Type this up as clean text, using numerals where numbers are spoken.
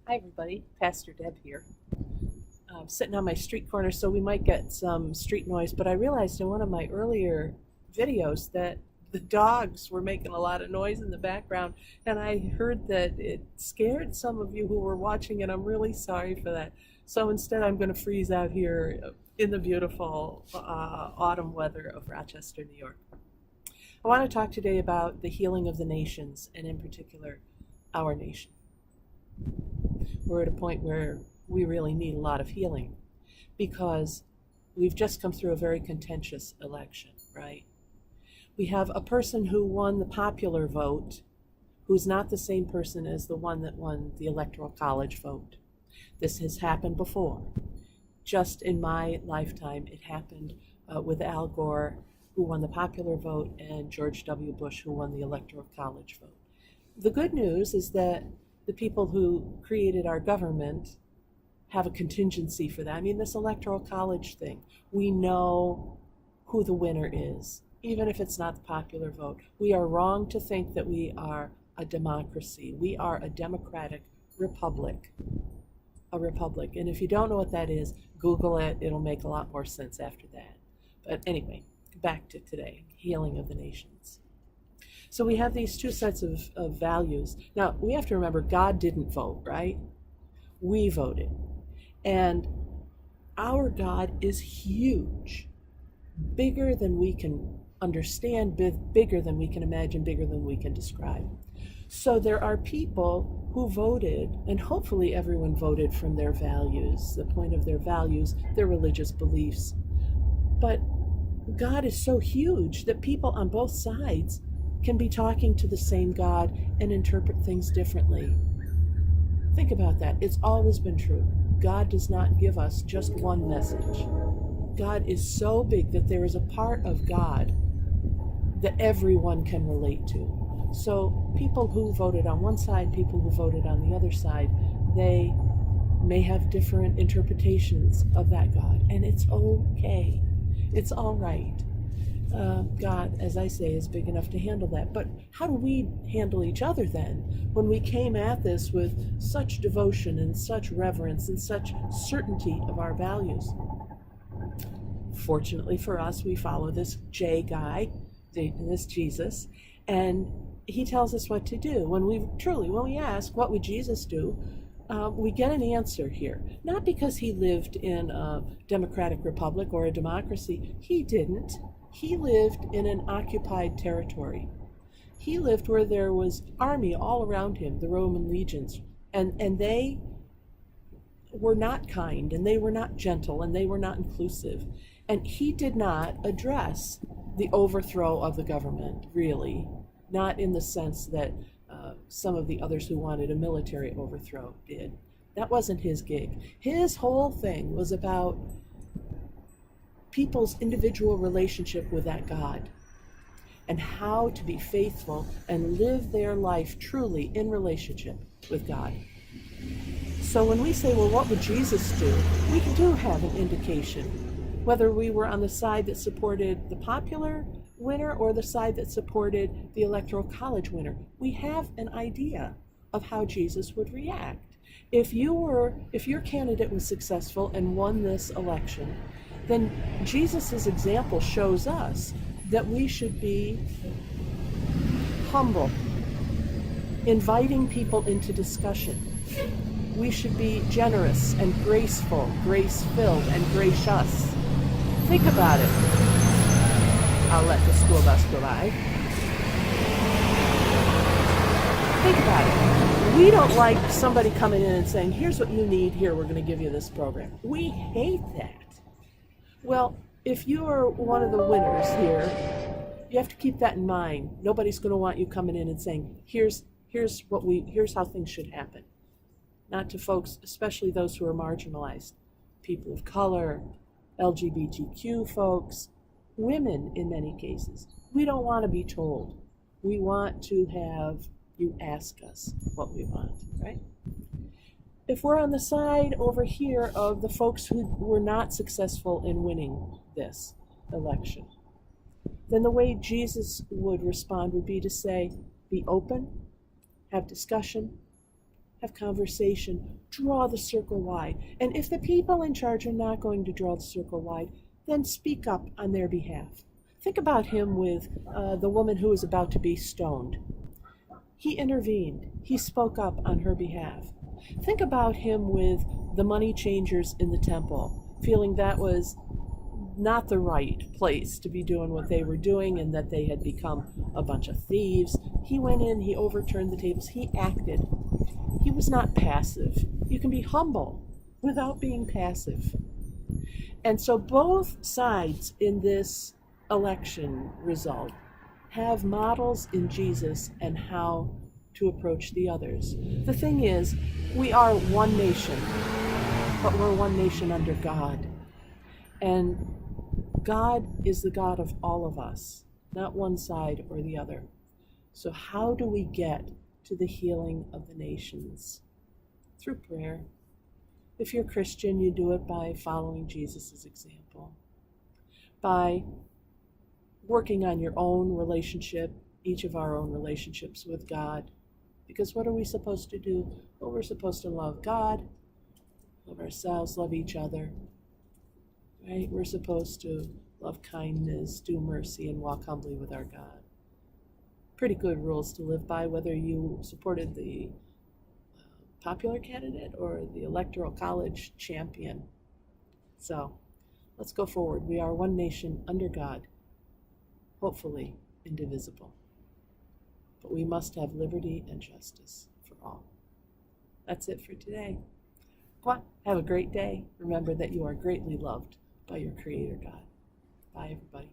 Hi everybody, Pastor Deb here. I'm sitting on my street corner, so we might get some street noise, but I realized in one of my earlier videos that the dogs were making a lot of noise in the background, and I heard that it scared some of you who were watching, and I'm really sorry for that. So instead I'm going to freeze out here in the beautiful autumn weather of Rochester, New York. I want to talk today about the healing of the nations, and in particular, our nation. We're at a point where we really need a lot of healing because we've just come through a very contentious election, right? We have a person who won the popular vote who's not the same person as the one that won the Electoral College vote. This has happened before. Just in my lifetime, it happened with Al Gore, who won the popular vote, and George W. Bush, who won the Electoral College vote. The good news is that the people who created our government have a contingency for that. I mean, this Electoral College thing, we know who the winner is, even if it's not the popular vote. We are wrong to think that we are a democracy. We are a democratic republic. A republic. And if you don't know what that is, Google it. It'll make a lot more sense after that. But anyway, back to today, healing of the nations. So we have these two sets of values. Now, we have to remember God didn't vote, right? We voted. And our God is huge, bigger than we can understand, bigger than we can imagine, bigger than we can describe. So there are people who voted, and hopefully everyone voted from their values, the point of their values, their religious beliefs. But God is so huge that people on both sides can be talking to the same God and interpret things differently. Think about that. It's always been true. God does not give us just one message. God is so big that there is a part of God that everyone can relate to. So people who voted on one side, people who voted on the other side, they may have different interpretations of that God, and it's okay. It's all right. God, as I say, is big enough to handle that. But how do we handle each other then when we came at this with such devotion and such reverence and such certainty of our values? Fortunately for us, we follow this J guy, this Jesus, and he tells us what to do. When we ask, what would Jesus do? We get an answer here. Not because he lived in a democratic republic or a democracy. He didn't. He lived in an occupied territory. He lived where there was army all around him, the Roman legions, and they were not kind, and they were not gentle, and they were not inclusive. And he did not address the overthrow of the government, really, not in the sense that some of the others who wanted a military overthrow did. That wasn't his gig. His whole thing was about people's individual relationship with that God and how to be faithful and live their life truly in relationship with God. So when we say, well, what would Jesus do? We do have an indication, whether we were on the side that supported the popular winner or the side that supported the Electoral College winner. We have an idea of how Jesus would react. If your candidate was successful and won this election, then Jesus' example shows us that we should be humble, inviting people into discussion. We should be generous and graceful, grace-filled and gracious. Think about it. I'll let the school bus go by. Think about it. We don't like somebody coming in and saying, here's what you need, here, we're going to give you this program. We hate that. Well, if you are one of the winners here, you have to keep that in mind. Nobody's going to want you coming in and saying, here's how things should happen. Not to folks, especially those who are marginalized, people of color, LGBTQ folks, women in many cases. We don't want to be told. We want to have you ask us what we want, right? If we're on the side over here of the folks who were not successful in winning this election, then the way Jesus would respond would be to say, be open, have discussion, have conversation, draw the circle wide. And if the people in charge are not going to draw the circle wide, then speak up on their behalf. Think about him with the woman who was about to be stoned. He intervened. He spoke up on her behalf. Think about him with the money changers in the temple, feeling that was not the right place to be doing what they were doing and that they had become a bunch of thieves. He went in, he overturned the tables, he acted. He was not passive. You can be humble without being passive. And so both sides in this election result have models in Jesus and how to approach the others. The thing is, we are one nation, but we're one nation under God. And God is the God of all of us, not one side or the other. So how do we get to the healing of the nations? Through prayer. If you're Christian, you do it by following Jesus' example, by working on your own relationship, each of our own relationships with God. Because what are we supposed to do? Well, we're supposed to love God, love ourselves, love each other. Right? We're supposed to love kindness, do mercy, and walk humbly with our God. Pretty good rules to live by, whether you supported the popular candidate or the electoral college champion. So let's go forward. We are one nation under God, hopefully indivisible. But we must have liberty and justice for all. That's it for today. Go on, have a great day. Remember that you are greatly loved by your Creator God. Bye, everybody.